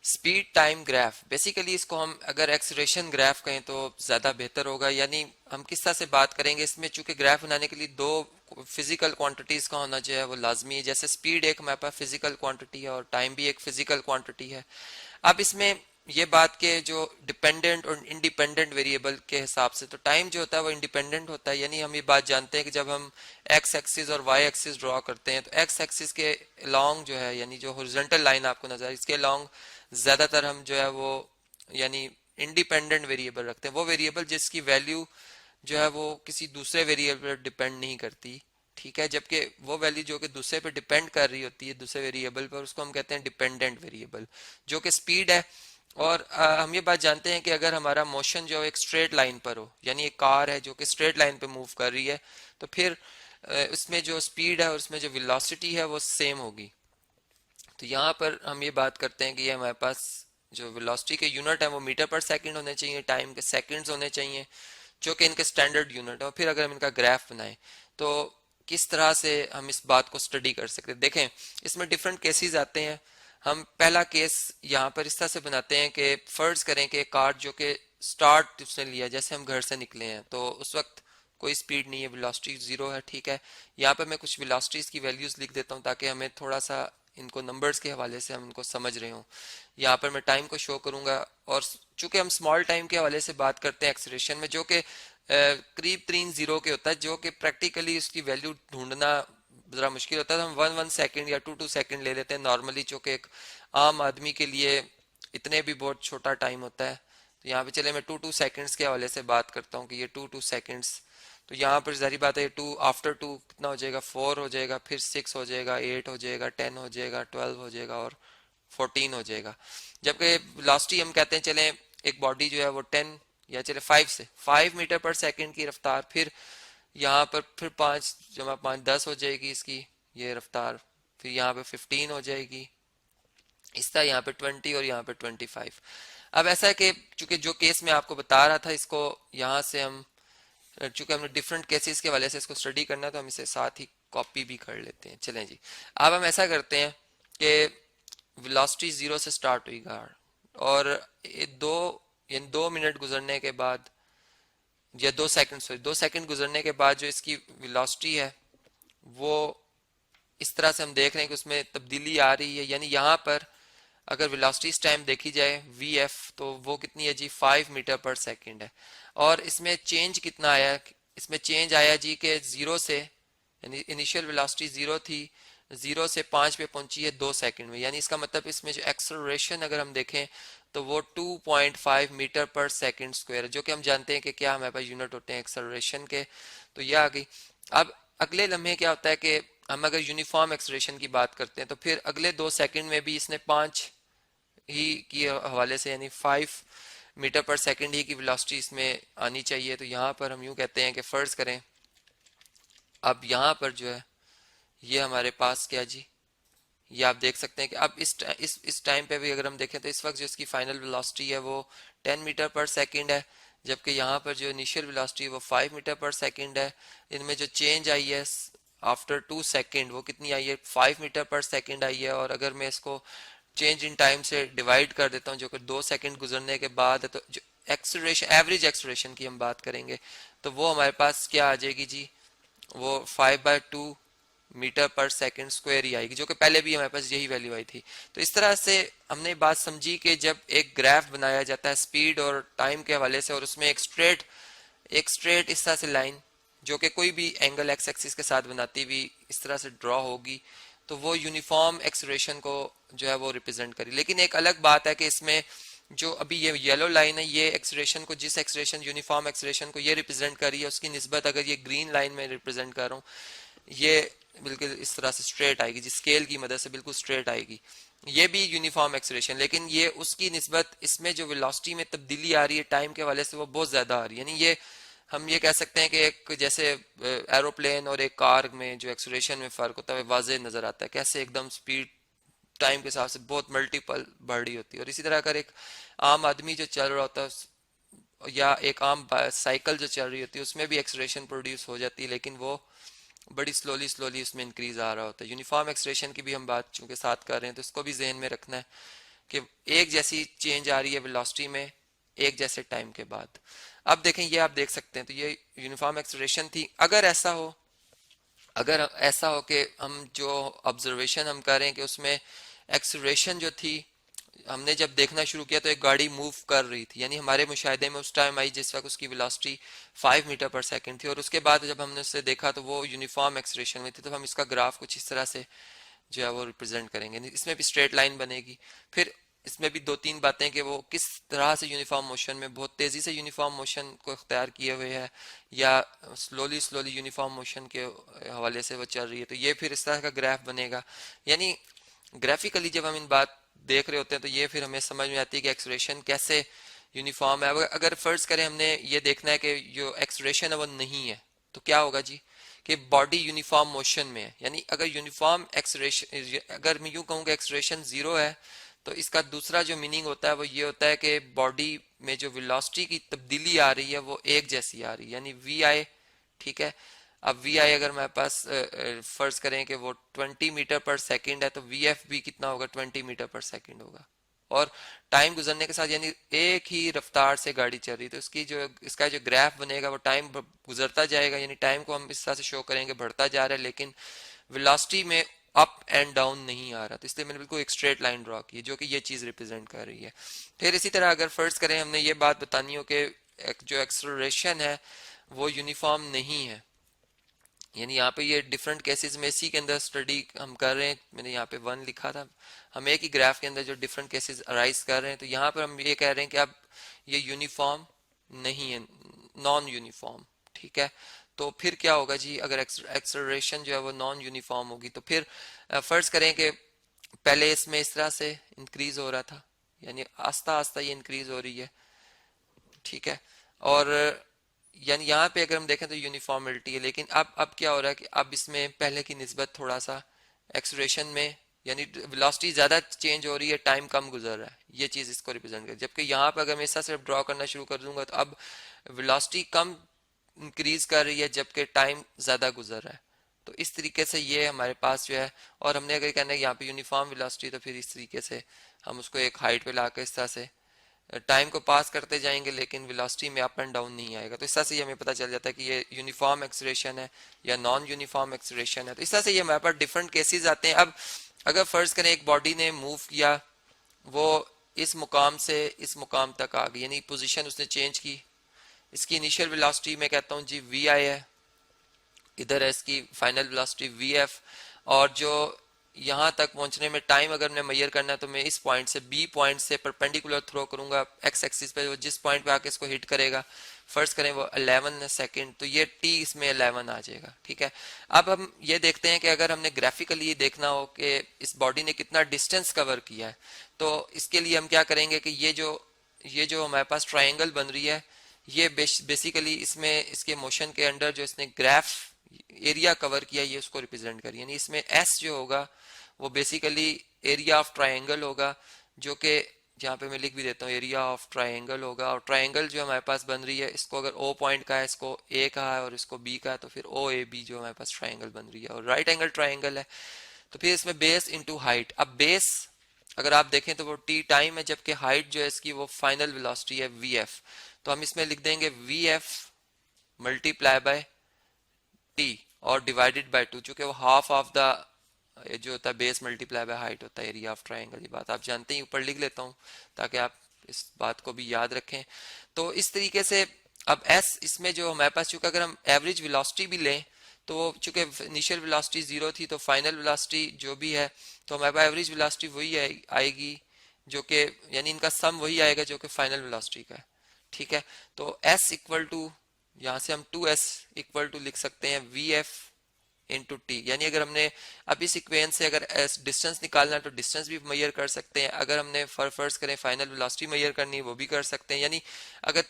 Speed time graph, basically इसको हम अगर एक्सलेरेशन ग्राफ कहें तो ज़्यादा बेहतर होगा। यानी हम किस तरह से बात करेंगे इसमें, चूंकि ग्राफ बनाने के लिए दो फिजिकल क्वांटिटीज़ का होना जो है वो लाजमी है। जैसे स्पीड एक हमारे पास फिजिकल क्वांटिटी है और टाइम भी एक फिजिकल क्वांटिटी है। अब इसमें ये बात के जो डिपेंडेंट और इंडिपेंडेंट वेरिएबल के हिसाब से, तो टाइम जो होता है वो इंडिपेंडेंट होता है। यानी हम ये बात जानते हैं कि जब हम एक्स एक्सिस और वाई एक्सिस ड्रॉ करते हैं तो एक्स एक्सिस के लॉन्ग जो है, यानी जो हॉरिजॉन्टल लाइन आपको नजर है इसके लॉन्ग ज्यादातर हम जो है वो यानी इंडिपेंडेंट वेरिएबल रखते हैं। वो वेरिएबल जिसकी वैल्यू जो है वो किसी दूसरे वेरिएबल पर डिपेंड नहीं करती, ठीक है। जबकि वो वैल्यू जो कि दूसरे पे डिपेंड कर रही होती है, दूसरे वेरिएबल पर, उसको हम कहते हैं डिपेंडेंट वेरिएबल, जो कि स्पीड है। और हम ये बात जानते हैं कि अगर हमारा मोशन जो एक स्ट्रेट लाइन पर हो, यानी एक कार है जो कि स्ट्रेट लाइन पे मूव कर रही है, तो फिर उसमें जो स्पीड है और उसमें जो वेलोसिटी है वो सेम होगी। तो यहाँ पर हम ये बात करते हैं कि ये हमारे पास जो वेलोसिटी के यूनिट है वो मीटर पर सेकंड होने चाहिए, टाइम के सेकंड्स होने चाहिए, जो कि इनके स्टैंडर्ड यूनिट है। और फिर अगर हम इनका ग्राफ बनाएं तो किस तरह से हम इस बात को स्टडी कर सकते हैं, देखें इसमें डिफरेंट केसेस आते हैं। हम पहला केस यहाँ पर इस तरह से बनाते हैं कि फर्ज करें कि कार जो कि स्टार्ट उसने लिया, जैसे हम घर से निकले हैं तो उस वक्त कोई स्पीड नहीं है, वेलोसिटी जीरो है, ठीक है। यहाँ पर मैं कुछ वेलोसिटीज की वैल्यूज लिख देता हूँ ताकि हमें थोड़ा सा इनको नंबर्स के हवाले से हम इनको समझ रहे हो। यहाँ पर मैं टाइम को शो करूंगा, और चूंकि हम स्मॉल टाइम के हवाले से बात करते हैं एक्सीलरेशन में, जो कि करीब 3 जीरो के होता है, जो कि प्रैक्टिकली उसकी वैल्यू ढूंढना ज़रा मुश्किल होता है। तो हम 1 1 सेकेंड या 2 2 सेकेंड ले लेते हैं नॉर्मली, जो कि एक आम आदमी के लिए इतने भी बहुत छोटा टाइम होता है। तो यहाँ पे चले मैं 2 2 सेकेंड्स के हवाले से बात करता हूँ कि ये 2 2 सेकेंड्स। तो यहाँ पर जारी बात है, टू आफ्टर टू कितना हो जाएगा, 4 हो जाएगा, फिर 6 हो जाएगा, 8 हो जाएगा, 10 हो जाएगा, 12 हो जाएगा और 14 हो जाएगा। जबकि वेलोसिटी हम कहते हैं चले एक बॉडी जो है वो 10 या चले 5 मीटर पर सेकंड की रफ्तार, फिर यहाँ पर फिर 5 × 5 = 10 हो जाएगी इसकी ये रफ्तार, फिर यहाँ पे 15 हो जाएगी, इस तरह यहाँ पे 20 और यहाँ पे 25। अब ऐसा है कि चूंकि जो केस मैं आपको बता रहा था इसको यहाँ से हम, चूंकि हमने डिफरेंट केसेस के वाले से इसको स्टडी करना है तो हम इसे साथ ही कॉपी भी कर लेते हैं। चलें जी, अब हम ऐसा करते हैं कि वेलोसिटी जीरो से स्टार्ट हुई गाड़, और ये यानी 2 मिनट गुजरने के बाद, या 2 सेकंड, सॉरी 2 सेकंड गुजरने के बाद जो इसकी वेलोसिटी है वो इस तरह से हम देख रहे हैं कि उसमें तब्दीली आ रही है। यानी यहाँ पर अगर वेलोसिटी इस टाइम देखी जाए वी एफ, तो वो कितनी है जी, 5 मीटर पर सेकंड है। और इसमें चेंज कितना आया, इसमें चेंज आया जी के जीरो से, यानी इनिशियल वेलोसिटी जीरो थी, जीरो से 5 पे पहुंची है 2 सेकंड में। यानी इसका मतलब इसमें जो एक्सेलरेशन अगर हम देखें तो वो 2.5 मीटर पर सेकंड स्क्वायर है, जो कि हम जानते हैं कि क्या हमारे पास यूनिट होते हैं एक्सेलरेशन के। तो ये आ गई। अब अगले लम्हे क्या होता है कि हम अगर यूनिफॉर्म एक्सेलरेशन की बात करते हैं तो फिर अगले 2 सेकंड में भी इसने 5 ही की हवाले से, यानी 5 मीटर पर सेकंड ही की वेलोसिटी इसमें आनी चाहिए। तो यहाँ पर हम यूँ कहते हैं कि फ़र्ज़ करें, अब यहाँ पर जो है ये हमारे पास क्या जी, ये आप देख सकते हैं कि अब इस टाइम पे भी अगर हम देखें तो इस वक्त जो इसकी फाइनल वेलोसिटी है वो 10 मीटर पर सेकंड है, जबकि यहाँ पर जो इनिशियल वेलोसिटी है वो 5 मीटर पर सेकंड है। इनमें जो चेंज आई है आफ्टर 2 सेकंड वो कितनी आई है, 5 मीटर पर सेकंड आई है। और अगर मैं इसको चेंज इन टाइम से डिवाइड कर देता हूँ जो कि 2 सेकंड गुजरने के बाद है, तो जो एक्सलेरेशन, एवरेज एक्सलेरेशन की हम बात करेंगे तो वो हमारे पास क्या आ जाएगी जी, वो 5/2 मीटर पर सेकंड स्क्वायर ही आएगी, जो कि पहले भी हमारे पास यही वैल्यू आई थी। तो इस तरह से हमने बात समझी कि जब एक ग्राफ बनाया जाता है स्पीड और टाइम के हवाले से, और उसमें एक स्ट्रेट इस तरह से लाइन जो कि कोई भी एंगल एक्स एक्सिस के साथ बनाती हुई इस तरह से ड्रॉ होगी, तो वो यूनिफॉर्म एक्सलेरेशन को जो है वो रिप्रेजेंट करी। लेकिन एक अलग बात है कि इसमें जो अभी ये येलो लाइन है, ये एक्सलेरेशन को, जिस एक्सलेरेशन यूनिफॉर्म एक्सलेरेशन को ये रिप्रेजेंट कर रही है, उसकी निस्बत अगर ये ग्रीन लाइन में रिप्रेजेंट कर रहा हूँ, ये बिल्कुल इस तरह से स्ट्रेट आएगी, जिस स्केल की मदद से बिल्कुल स्ट्रेट आएगी, ये भी यूनिफॉर्म एक्सलेरेशन। लेकिन ये उसकी निस्बत इसमें जो वेलोसिटी में तब्दीली आ रही है टाइम के हवाले से वो बहुत ज़्यादा आ रही है। यानी ये हम ये कह सकते हैं कि एक जैसे एरोप्लेन और एक कार में जो एक्सलेरेशन में फ़र्क होता है वाज़ेह नज़र आता है, कैसे एकदम स्पीड टाइम के हिसाब से बहुत मल्टीपल बढ़ रही होती है। और इसी तरह अगर एक आम आदमी जो चल रहा होता है या एक आम साइकिल जो चल रही होती है उसमें भी एक्सलेरेशन प्रोड्यूस हो जाती है, लेकिन वो बड़ी स्लोली स्लोली उसमें इंक्रीज आ रहा होता है। यूनिफॉर्म एक्सलेरेशन की भी हम बात चूंकि साथ कर रहे हैं तो इसको भी जहन में रखना है कि एक जैसी चेंज आ रही है वेलोसिटी में एक जैसे टाइम के बाद। अब देखें, ये आप देख सकते हैं, तो ये यूनिफॉर्म एक्सेलरेशन थी। अगर ऐसा हो कि हम जो ऑब्जर्वेशन हम कर रहे हैं कि उसमें एक्सेलरेशन जो थी, हमने जब देखना शुरू किया तो एक गाड़ी मूव कर रही थी, यानी हमारे मुशाहिदे में उस टाइम आई जिस वक्त उसकी वेलोसिटी 5 मीटर पर सेकंड थी, और उसके बाद जब हमने उससे देखा तो वो यूनिफॉर्म एक्सेलरेशन में थी। तो हम इसका ग्राफ कुछ इस तरह से जो है वो रिप्रेजेंट करेंगे, इसमें भी स्ट्रेट लाइन बनेगी। फिर इसमें भी दो तीन बातें कि वो किस तरह से यूनिफॉर्म मोशन में बहुत तेजी से यूनिफॉर्म मोशन को इख्तियार किए हुए है या स्लोली स्लोली यूनिफॉर्म मोशन के हवाले से वो चल रही है। तो ये फिर इस तरह का ग्राफ बनेगा। यानी ग्राफिकली जब हम इन बात देख रहे होते हैं तो ये फिर हमें समझ में आती है कि एक्सलेरेशन कैसे यूनिफॉर्म है। अगर फर्ज करें हमने ये देखना है कि जो एक्सलेरेशन है वो नहीं है, तो क्या होगा जी कि बॉडी यूनिफॉर्म मोशन में है। यानी अगर यूनिफॉर्म एक्सलेरेशन, अगर मैं यूं कहूँ कि एक्सलेरेशन जीरो है, तो इसका दूसरा जो मीनिंग होता है वो ये होता है कि बॉडी में जो वेलोसिटी की तब्दीली आ रही है वो एक जैसी आ रही है, यानी वी आई। ठीक है, अब वी आई अगर मेरे पास फर्ज करें कि वो 20 मीटर पर सेकंड है, तो वी एफ भी कितना होगा, 20 मीटर पर सेकंड होगा। और टाइम गुजरने के साथ, यानी एक ही रफ्तार से गाड़ी चल रही है, तो इसका जो ग्राफ बनेगा वो टाइम गुजरता जाएगा, यानी टाइम को हम इस तरह से शो करेंगे बढ़ता जा रहा है, लेकिन वेलोसिटी में अप एंड डाउन नहीं आ रहा। तो इसलिए मैंने बिल्कुल एक स्ट्रेट लाइन ड्रॉ की है जो कि ये चीज रिप्रेजेंट कर रही है। फिर इसी तरह अगर फर्ज करें हमने ये बात बतानी हो कि जो एक्सलरेशन है वो यूनिफॉर्म नहीं है, यानी यहाँ पे ये डिफरेंट केसेस में इसी के अंदर स्टडी हम कर रहे हैं। मैंने यहाँ पे 1 लिखा था, हम एक ही ग्राफ के अंदर जो डिफरेंट केसेस अराइज कर रहे हैं, तो यहाँ पर हम ये कह रहे हैं कि अब ये यूनिफॉर्म नहीं है, नॉन यूनिफॉर्म। ठीक है, तो फिर क्या होगा जी, अगर एक्सेलरेशन जो है वो नॉन यूनिफॉर्म होगी, तो फिर फर्ज करें कि पहले इसमें इस तरह से इंक्रीज हो रहा था, यानी आस्ता आस्ता ये इंक्रीज हो रही है। ठीक है, और यानी यहाँ पे अगर हम देखें तो यूनिफॉर्मिटी है, लेकिन अब क्या हो रहा है कि अब इसमें पहले की निस्बत थोड़ा सा एक्सलेरेशन में, यानी वेलोसिटी ज्यादा चेंज हो रही है, टाइम कम गुजर रहा है, ये चीज इसको रिप्रेजेंट कर। जबकि यहाँ पे अगर मैं ऐसा सिर्फ ड्रॉ करना शुरू कर दूंगा तो अब वेलोसिटी कम इंक्रीज कर रही है जबकि टाइम ज्यादा गुजर रहा है। तो इस तरीके से ये हमारे पास जो है, और हमने अगर कहना है यहाँ पे यूनिफॉर्म वेलोसिटी, तो फिर इस तरीके से हम उसको एक हाइट पे लाकर इस तरह से टाइम को पास करते जाएंगे, लेकिन वेलोसिटी में अप एंड डाउन नहीं आएगा। तो इस तरह से ये हमें पता चल जाता है कि ये यूनिफॉर्म एक्सेलरेशन है या नॉन यूनिफॉर्म एक्सेलरेशन है। तो इस तरह से ये हमारे पास डिफरेंट केसेस आते हैं। अब अगर फर्ज करें एक बॉडी ने मूव किया, वो इस मुकाम से इस मुकाम तक आ गई, यानी पोजीशन उसने चेंज की, इसकी इनिशियल वेलोसिटी मैं कहता हूँ जी वी आई है, इधर है इसकी फाइनल वेलोसिटी वी एफ, और जो यहाँ तक पहुंचने में टाइम अगर मैं मेजर करना है तो मैं इस पॉइंट से बी पॉइंट से परपेंडिकुलर थ्रो करूंगा एक्स एक्सिस पे, वो जिस पॉइंट पे आके इसको हिट करेगा, फर्स्ट करें वो 11 सेकंड, तो ये टी इसमें 11 आ जाएगा। ठीक है, अब हम ये देखते हैं कि अगर हमने ग्राफिकली ये देखना हो कि इस बॉडी ने कितना डिस्टेंस कवर किया है, तो इसके लिए हम क्या करेंगे कि ये जो हमारे पास ट्राइंगल बन रही है, ये बेसिकली इसमें इसके मोशन के अंडर जो इसने ग्राफ एरिया कवर किया, ये उसको रिप्रेजेंट करिए। यानी इसमें एस जो होगा वो बेसिकली एरिया ऑफ ट्राइंगल होगा, जो कि जहाँ पे मैं लिख भी देता हूँ एरिया ऑफ ट्राइंगल होगा। और ट्राइंगल जो हमारे पास बन रही है, इसको अगर ओ पॉइंट का है, इसको ए कहा है और इसको बी का है, तो फिर ओ ए बी जो हमारे पास ट्राइंगल बन रही है, और राइट एंगल ट्राइंगल है। तो फिर इसमें बेस इंटू हाइट। अब बेस अगर आप देखें तो वो टी टाइम है, जबकि हाइट जो है इसकी वो फाइनल वेलोसिटी है वी एफ। तो हम इसमें लिख देंगे V F multiply by T और डिवाइडेड बाय 2, चूंकि वो हाफ ऑफ द जो होता है बेस मल्टीप्लाई बाय हाइट होता है एरिया ऑफ ट्राइंगल। ये बात आप जानते हैं, ऊपर लिख लेता हूँ ताकि आप इस बात को भी याद रखें। तो इस तरीके से अब एस इसमें जो हमारे पास, चूंकि अगर हम एवरेज वेलोसिटी भी लें तो वो चूंकि इनिशियल वेलोसिटी 0 थी, तो फाइनल वेलोसिटी जो भी है तो हमारे पास एवरेज वेलोसिटी वही आएगी, जो कि यानी इनका सम वही आएगा जो कि फाइनल वेलोसिटी का है। ठीक है, तो एस इक्वल टू, यहाँ से हम 2s इक्वल टू लिख सकते हैं वी एफ इंटू टी। यानी अगर हमने अब इस इक्वेशन से अगर डिस्टेंस निकालना है तो डिस्टेंस भी मेजर कर सकते हैं, अगर हमने फर्स्ट करें फाइनल वेलोसिटी मेजर करनी है वो भी कर सकते हैं। यानी अगर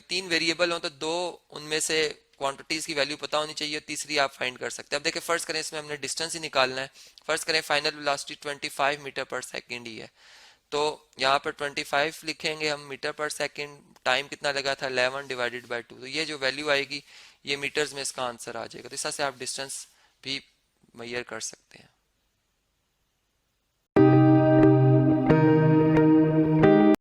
तीन वेरिएबल हो तो दो उनमें से क्वांटिटीज की वैल्यू पता होनी चाहिए, तीसरी आप फाइंड कर सकते हैं। अब देखिए फर्स्ट करें इसमें हमने डिस्टेंस ही निकालना है, फर्स्ट करें फाइनल वेलोसिटी 25 मीटर पर सेकेंड ही है, तो यहाँ पर 25 लिखेंगे हम मीटर पर सेकंड, टाइम कितना लगा था 11 डिवाइडेड बाय 2, तो ये जो वैल्यू आएगी ये मीटर्स में इसका आंसर आ जाएगा। तो इस तरह से आप डिस्टेंस भी मेजर कर सकते हैं।